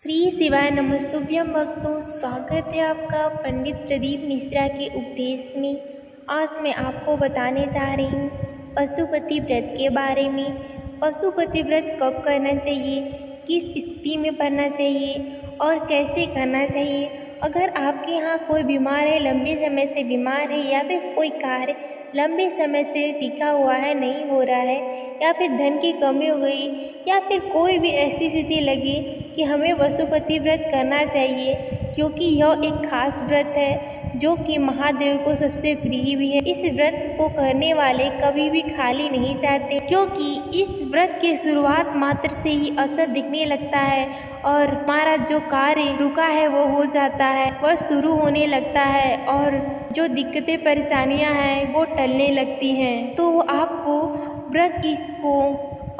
श्री शिवाय नमस्तुभ्यं भक्तों, स्वागत है आपका पंडित प्रदीप मिश्रा के उपदेश में। आज मैं आपको बताने जा रही हूँ पशुपति व्रत के बारे में। पशुपति व्रत कब करना चाहिए, किस स्थिति में करना चाहिए और कैसे करना चाहिए। अगर आपके यहाँ कोई बीमार है, लंबे समय से बीमार है, या फिर कोई कार्य लंबे समय से टिका हुआ है, नहीं हो रहा है, या फिर धन की कमी हो गई, या फिर कोई भी ऐसी स्थिति लगी कि हमें पशुपति व्रत करना चाहिए, क्योंकि यह एक खास व्रत है जो कि महादेव को सबसे प्रिय भी है। इस व्रत को करने वाले कभी भी खाली नहीं जाते, क्योंकि इस व्रत के शुरुआत मात्र से ही असर दिखने लगता है और हमारा जो कार्य रुका है वो हो जाता है, वह शुरू होने लगता है और जो दिक्कतें परेशानियां हैं वो टलने लगती हैं। तो आपको व्रत को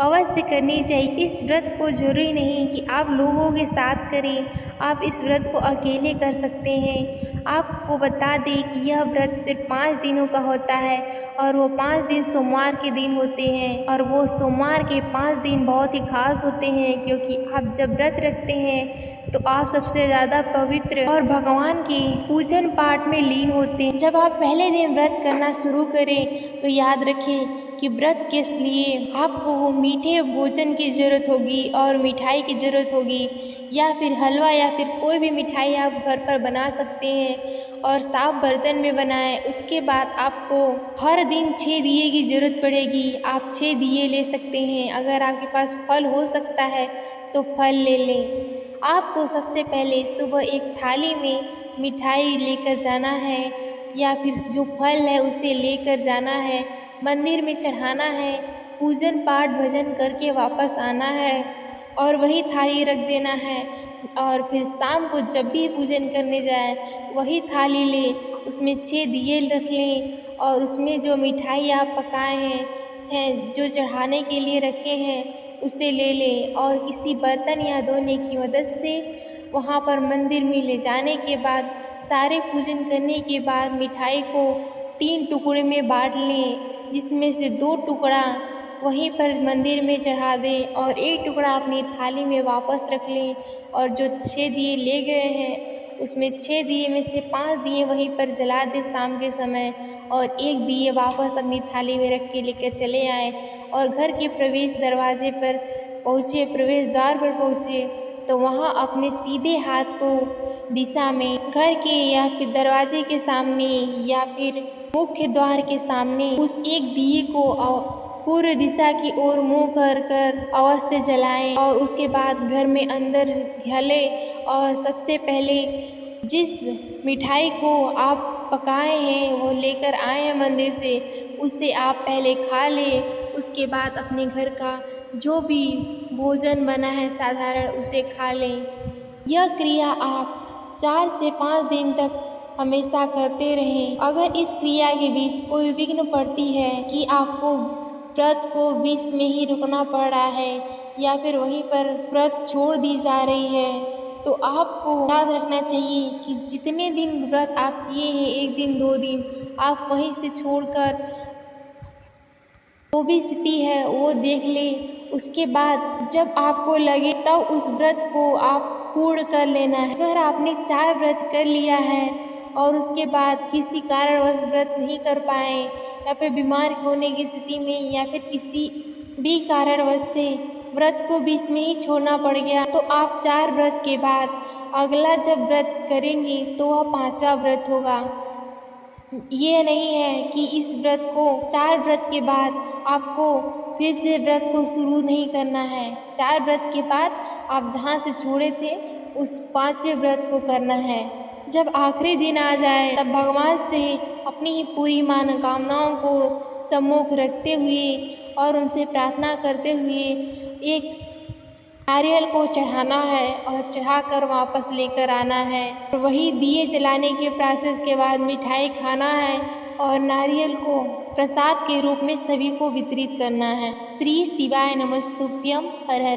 अवश्य करनी चाहिए। इस व्रत को जरूरी नहीं कि आप लोगों के साथ करें, आप इस व्रत को अकेले कर सकते हैं। आपको बता दें कि यह व्रत सिर्फ 5 दिनों का होता है और वो 5 दिन सोमवार के दिन होते हैं, और वो सोमवार के 5 दिन बहुत ही खास होते हैं, क्योंकि आप जब व्रत रखते हैं तो आप सबसे ज़्यादा पवित्र और भगवान के पूजन पाठ में लीन होते हैं। जब आप पहले दिन व्रत करना शुरू करें तो याद रखें कि व्रत के लिए आपको मीठे भोजन की ज़रूरत होगी और मिठाई की ज़रूरत होगी, या फिर हलवा या फिर कोई भी मिठाई आप घर पर बना सकते हैं और साफ बर्तन में बनाएं। उसके बाद आपको हर दिन 6 दिए की ज़रूरत पड़ेगी। आप 6 दिए ले सकते हैं। अगर आपके पास फल हो सकता है तो फल ले लें। आपको सबसे पहले सुबह एक थाली में मिठाई लेकर जाना है, या फिर जो फल है उसे लेकर जाना है, मंदिर में चढ़ाना है, पूजन पाठ भजन करके वापस आना है और वही थाली रख देना है। और फिर शाम को जब भी पूजन करने जाए वही थाली ले, उसमें 6 दिए रख लें और उसमें जो मिठाई आप पकाए हैं जो चढ़ाने के लिए रखे हैं उसे ले लें, और किसी बर्तन या दोने की मदद से वहाँ पर मंदिर में ले जाने के बाद सारे पूजन करने के बाद मिठाई को 3 टुकड़े में बांट लें, जिसमें से 2 टुकड़ा वहीं पर मंदिर में चढ़ा दें और 1 टुकड़ा अपनी थाली में वापस रख लें। और जो 6 दिए ले गए हैं उसमें 6 दिए में से 5 दिए वहीं पर जला दें शाम के समय, और 1 दिए वापस अपनी थाली में रख के लेकर चले आएँ और घर के प्रवेश दरवाजे पर पहुँचे, प्रवेश द्वार पर पहुँचे तो वहाँ अपने सीधे हाथ को दिशा में घर के या फिर दरवाजे के सामने या फिर मुख्य द्वार के सामने उस 1 दिए को पूर्व दिशा की ओर मुँह कर अवश्य जलाएं, और उसके बाद घर में अंदर घालें और सबसे पहले जिस मिठाई को आप पकाए हैं वो लेकर आए हैं मंदिर से, उसे आप पहले खा लें। उसके बाद अपने घर का जो भी भोजन बना है साधारण उसे खा लें। यह क्रिया आप 4 से 5 दिन तक हमेशा करते रहें। अगर इस क्रिया के बीच कोई विघ्न पड़ती है कि आपको व्रत को बीच में ही रुकना पड़ रहा है या फिर वहीं पर व्रत छोड़ दी जा रही है, तो आपको याद रखना चाहिए कि जितने दिन व्रत आप किए हैं, 1 दिन 2 दिन, आप वहीं से छोड़कर जो भी स्थिति है वो देख लें। उसके बाद जब आपको लगे तब उस व्रत को आप पूर्ण कर लेना है। अगर आपने 4 व्रत कर लिया है और उसके बाद किसी कारणवश व्रत नहीं कर पाए, या फिर बीमार होने की स्थिति में या फिर किसी भी कारणवश से व्रत को बीच में ही छोड़ना पड़ गया, तो आप 4 व्रत के बाद अगला जब व्रत करेंगे तो वह 5वां व्रत होगा। ये नहीं है कि इस व्रत को 4 व्रत के बाद आपको फिर से व्रत को शुरू नहीं करना है। 4 व्रत के बाद आप जहाँ से छोड़े थे उस 5वें व्रत को करना है। जब आखिरी दिन आ जाए तब भगवान से अपनी ही पूरी मनोकामनाओं को सम्मुख रखते हुए और उनसे प्रार्थना करते हुए एक नारियल को चढ़ाना है और चढ़ाकर वापस लेकर आना है। और वही दिए जलाने के प्रोसेस के बाद मिठाई खाना है और नारियल को प्रसाद के रूप में सभी को वितरित करना है। श्री शिवाय नमस्तुभ्यं। हर हर